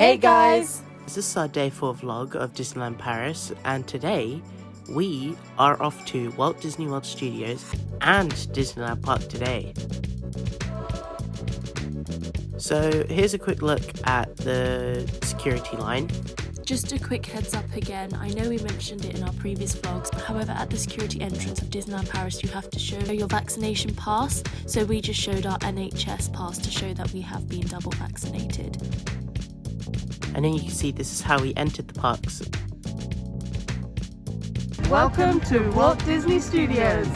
Hey guys! This is our day 4 vlog of Disneyland Paris, and today we are off to Walt Disney World Studios and Disneyland Park today. So here's a quick look at the security line. Just a quick heads up again, I know we mentioned it in our previous vlogs, however at the security entrance of Disneyland Paris you have to show your vaccination pass, so we just showed our NHS pass to show that we have been double vaccinated. And then you can see this is how we entered the parks. Welcome to Walt Disney Studios!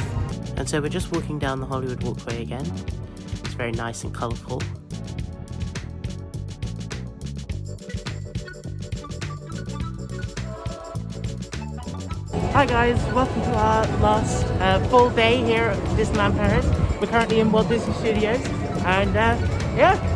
And so we're just walking down the Hollywood walkway again. It's very nice and colourful. Hi guys, welcome to our last full day here at Disneyland Paris. We're currently in Walt Disney Studios and yeah.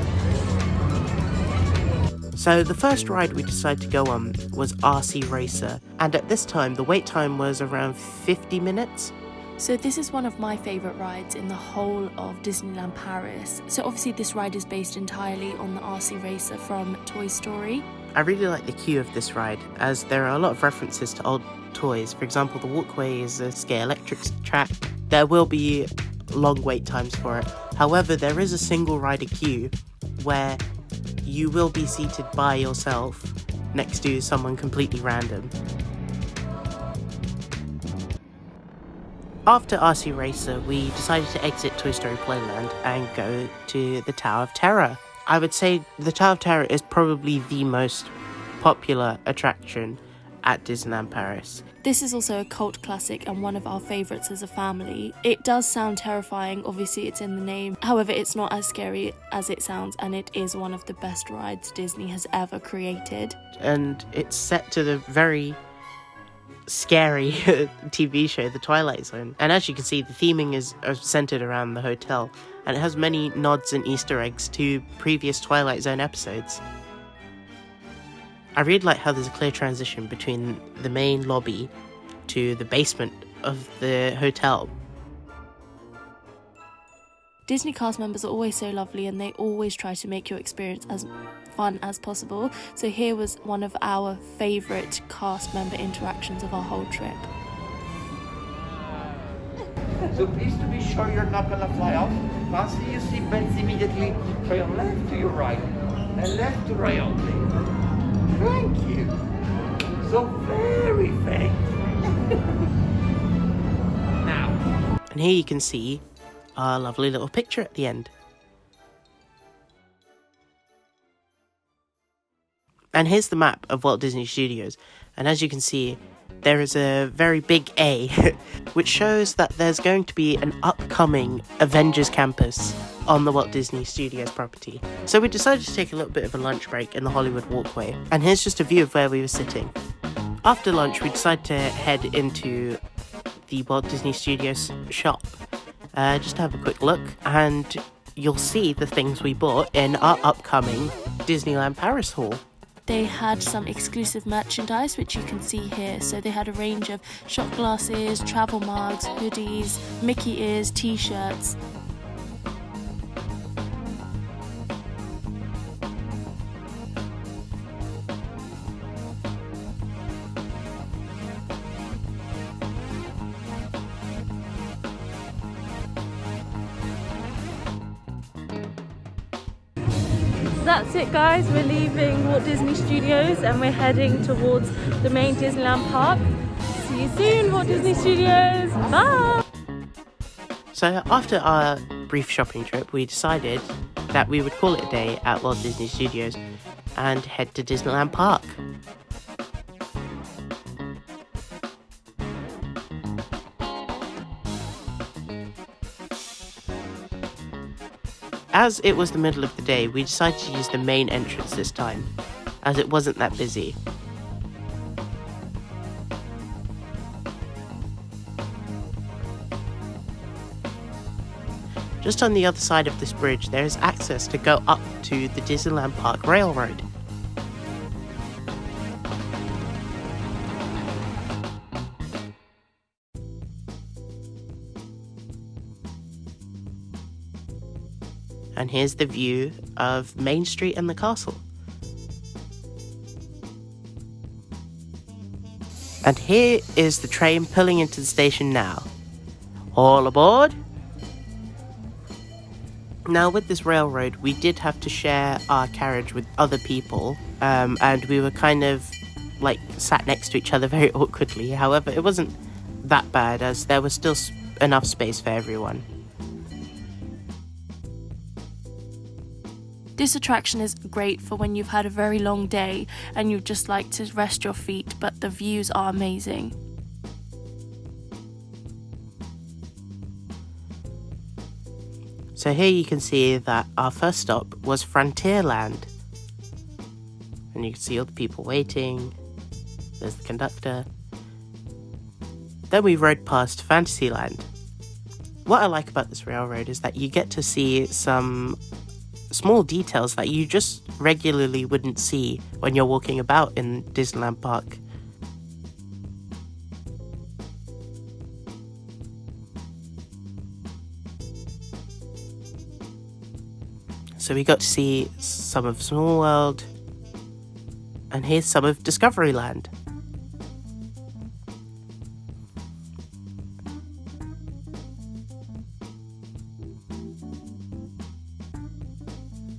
So the first ride we decided to go on was RC Racer, and at this time the wait time was around 50 minutes. So this is one of my favourite rides in the whole of Disneyland Paris. So obviously this ride is based entirely on the RC Racer from Toy Story. I really like the queue of this ride, as there are a lot of references to old toys. For example, the walkway is a Scalextric track. There will be long wait times for it. However, there is a single rider queue where you will be seated by yourself next to someone completely random. After RC Racer, we decided to exit Toy Story Playland and go to the Tower of Terror. I would say the Tower of Terror is probably the most popular attraction at Disneyland Paris. This is also a cult classic and one of our favourites as a family. It does sound terrifying, obviously it's in the name. However, it's not as scary as it sounds, and it is one of the best rides Disney has ever created. And it's set to the very scary TV show, The Twilight Zone. And as you can see, the theming is centered around the hotel, and it has many nods and Easter eggs to previous Twilight Zone episodes. I really like how there's a clear transition between the main lobby to the basement of the hotel. Disney cast members are always so lovely, and they always try to make your experience as fun as possible. So here was one of our favourite cast member interactions of our whole trip. So please to be sure you're not gonna fly off. Fasten your seatbelts immediately. From your left to your right, and left to right only. Thank you. So very thank you. Now. And here you can see our lovely little picture at the end. And here's the map of Walt Disney Studios. And as you can see, there is a very big A, which shows that there's going to be an upcoming Avengers campus on the Walt Disney Studios property. So we decided to take a little bit of a lunch break in the Hollywood walkway, and here's just a view of where we were sitting. After lunch, we decided to head into the Walt Disney Studios shop, just to have a quick look, and you'll see the things we bought in our upcoming Disneyland Paris haul. They had some exclusive merchandise, which you can see here. So they had a range of shot glasses, travel mugs, hoodies, Mickey ears, t-shirts. That's it guys, we're leaving Walt Disney Studios and we're heading towards the main Disneyland Park. See you soon, Walt Disney Studios, bye! So after our brief shopping trip, we decided that we would call it a day at Walt Disney Studios and head to Disneyland Park. As it was the middle of the day, we decided to use the main entrance this time, as it wasn't that busy. Just on the other side of this bridge, there is access to go up to the Disneyland Park Railroad. And here's the view of Main Street and the castle. And here is the train pulling into the station now. All aboard! Now, with this railroad, we did have to share our carriage with other people, and we were kind of like sat next to each other very awkwardly. However, it wasn't that bad, as there was still enough space for everyone. This attraction is great for when you've had a very long day and you'd just like to rest your feet, but the views are amazing. So here you can see that our first stop was Frontierland. And you can see all the people waiting. There's the conductor. Then we rode past Fantasyland. What I like about this railroad is that you get to see some small details that you just regularly wouldn't see when you're walking about in Disneyland Park. So we got to see some of Small World, and here's some of Discoveryland.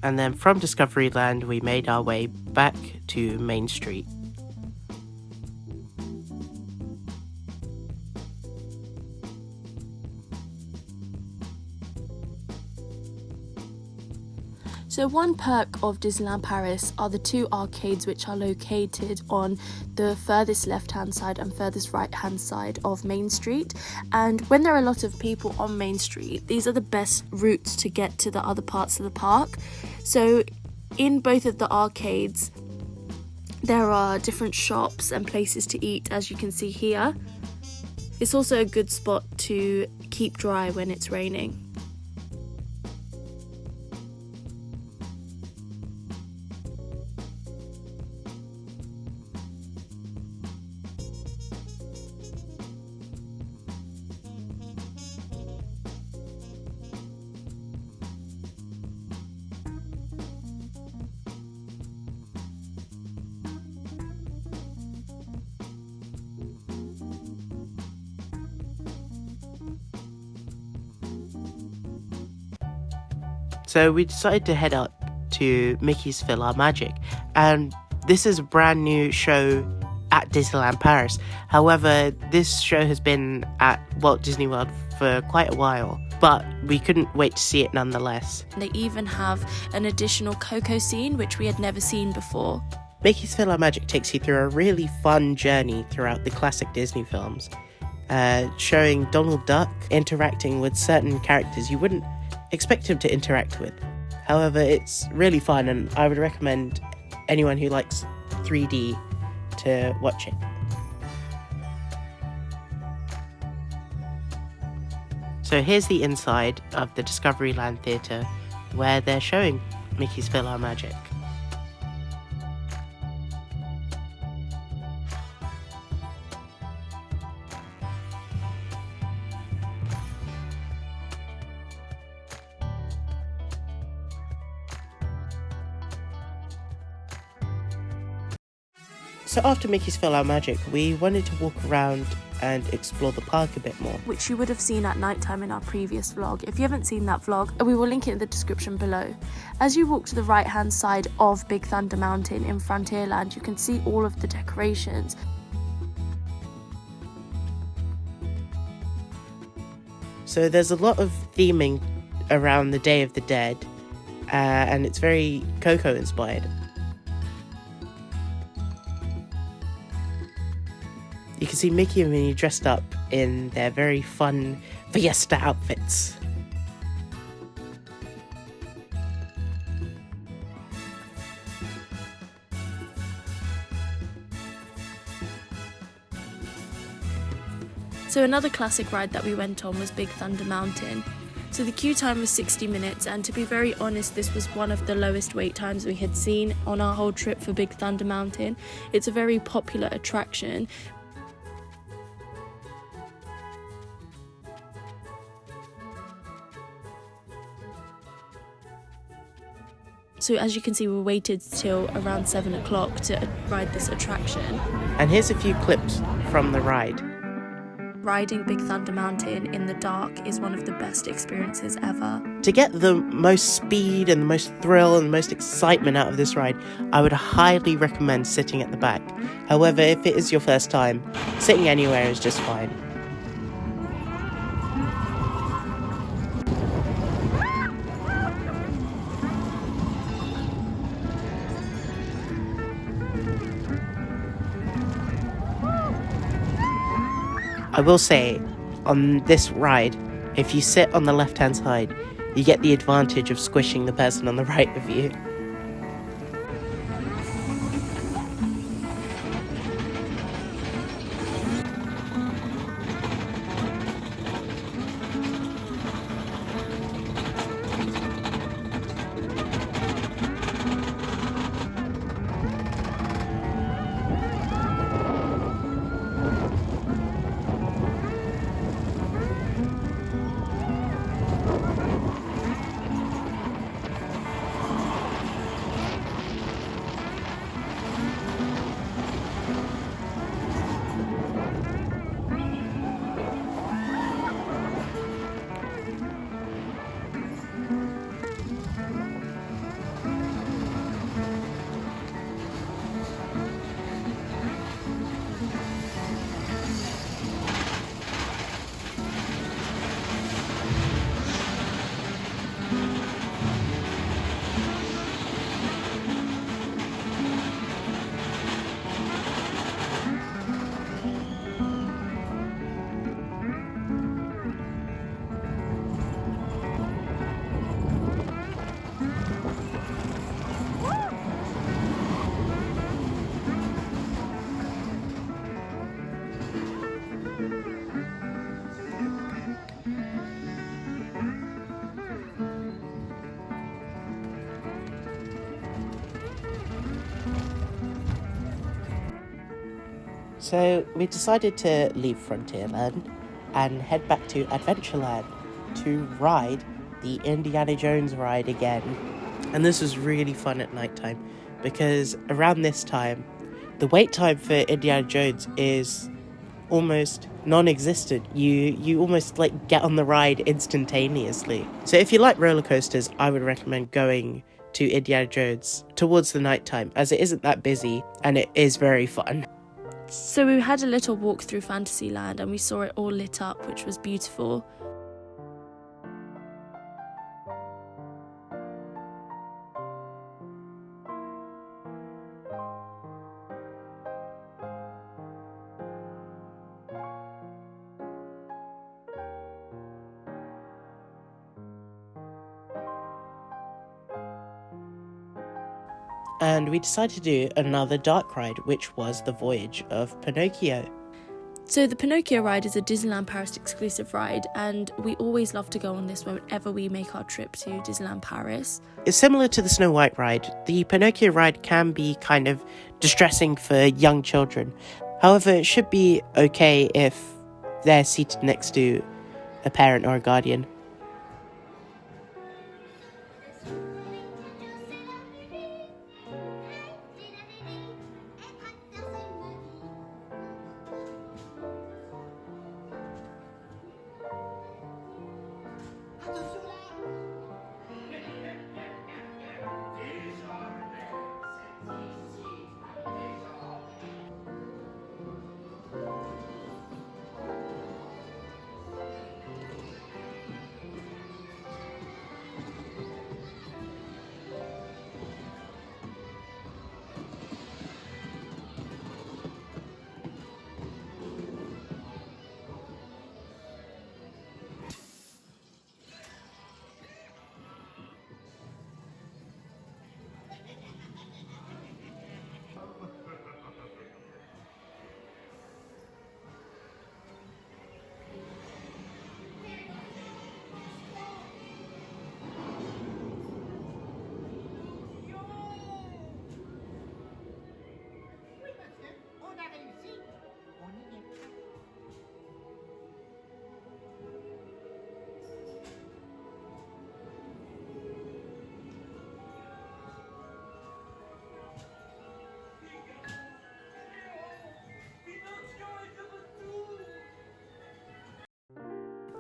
And then from Discoveryland, we made our way back to Main Street. So one perk of Disneyland Paris are the two arcades which are located on the furthest left-hand side and furthest right-hand side of Main Street. And when there are a lot of people on Main Street, these are the best routes to get to the other parts of the park. So in both of the arcades, there are different shops and places to eat, as you can see here. It's also a good spot to keep dry when it's raining. So we decided to head up to Mickey's PhilharMagic, and this is a brand new show at Disneyland Paris. However, this show has been at Walt Disney World for quite a while, but we couldn't wait to see it nonetheless. They even have an additional Coco scene which we had never seen before. Mickey's PhilharMagic takes you through a really fun journey throughout the classic Disney films, showing Donald Duck interacting with certain characters you wouldn't expect him to interact with. However, it's really fun, and I would recommend anyone who likes 3D to watch it. So here's the inside of the Discoveryland Theatre, where they're showing Mickey's PhilharMagic. So after Mickey's PhilharMagic, we wanted to walk around and explore the park a bit more. Which you would have seen at night time in our previous vlog. If you haven't seen that vlog, we will link it in the description below. As you walk to the right hand side of Big Thunder Mountain in Frontierland, you can see all of the decorations. So there's a lot of theming around the Day of the Dead, and it's very Coco inspired. You can see Mickey and Minnie dressed up in their very fun fiesta outfits. So another classic ride that we went on was Big Thunder Mountain. So the queue time was 60 minutes, and to be very honest, this was one of the lowest wait times we had seen on our whole trip for Big Thunder Mountain. It's a very popular attraction. So So as you can see, we waited till around 7 o'clock to ride this attraction. And here's a few clips from the ride. Riding Big Thunder Mountain in the dark is one of the best experiences ever. To get the most speed and the most thrill and the most excitement out of this ride, I would highly recommend sitting at the back. However, if it is your first time, sitting anywhere is just fine. I will say, on this ride, if you sit on the left-hand side, you get the advantage of squishing the person on the right of you. So we decided to leave Frontierland and head back to Adventureland to ride the Indiana Jones ride again. And this was really fun at nighttime because around this time, the wait time for Indiana Jones is almost non-existent. You almost like get on the ride instantaneously. So if you like roller coasters, I would recommend going to Indiana Jones towards the nighttime as it isn't that busy and it is very fun. So we had a little walk through Fantasyland and we saw it all lit up, which was beautiful. And we decided to do another dark ride, which was the Voyage of Pinocchio. So the Pinocchio ride is a Disneyland Paris exclusive ride, and we always love to go on this whenever we make our trip to Disneyland Paris. It's similar to the Snow White ride. The Pinocchio ride can be kind of distressing for young children. However, it should be okay if they're seated next to a parent or a guardian.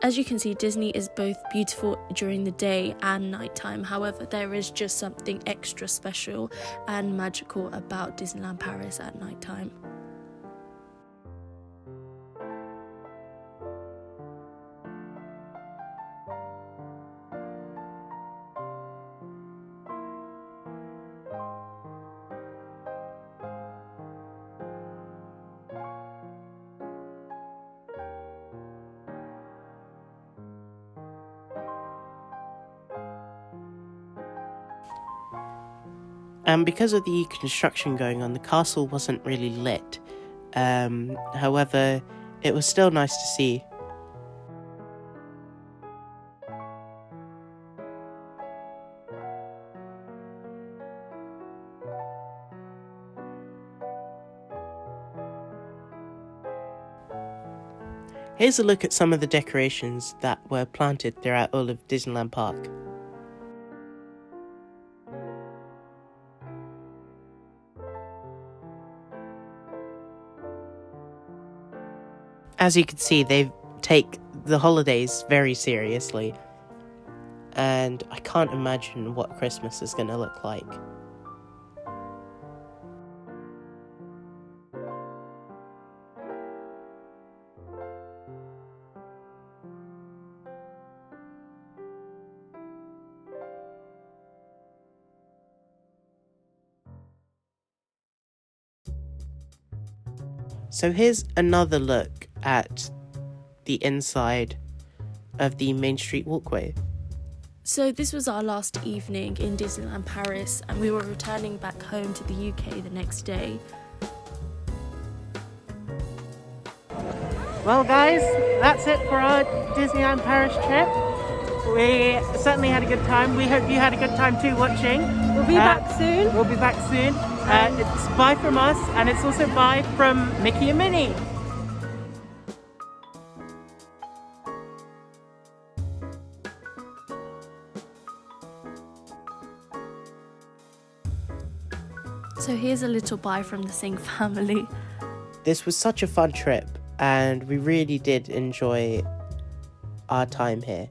As you can see, Disney is both beautiful during the day and nighttime. However, there is just something extra special and magical about Disneyland Paris at nighttime. And because of the construction going on, the castle wasn't really lit. However, it was still nice to see. Here's a look at some of the decorations that were planted throughout all of Disneyland Park. As you can see, they take the holidays very seriously, and I can't imagine what Christmas is going to look like. So here's another look at the inside of the Main Street walkway. So this was our last evening in Disneyland Paris, and we were returning back home to the UK the next day. Well guys, that's it for our Disneyland Paris trip. We certainly had a good time. We hope you had a good time too watching. We'll be back soon. We'll be back soon. It's bye from us, and it's also bye from Mickey and Minnie. So here's a little bye from the Singh family. This was such a fun trip, and we really did enjoy our time here.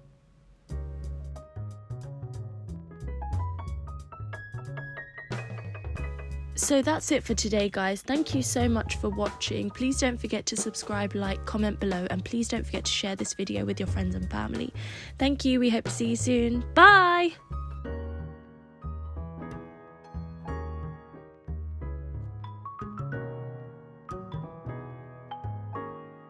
So that's it for today, guys. Thank you so much for watching. Please don't forget to subscribe, like, comment below, and please don't forget to share this video with your friends and family. Thank you. We hope to see you soon. Bye!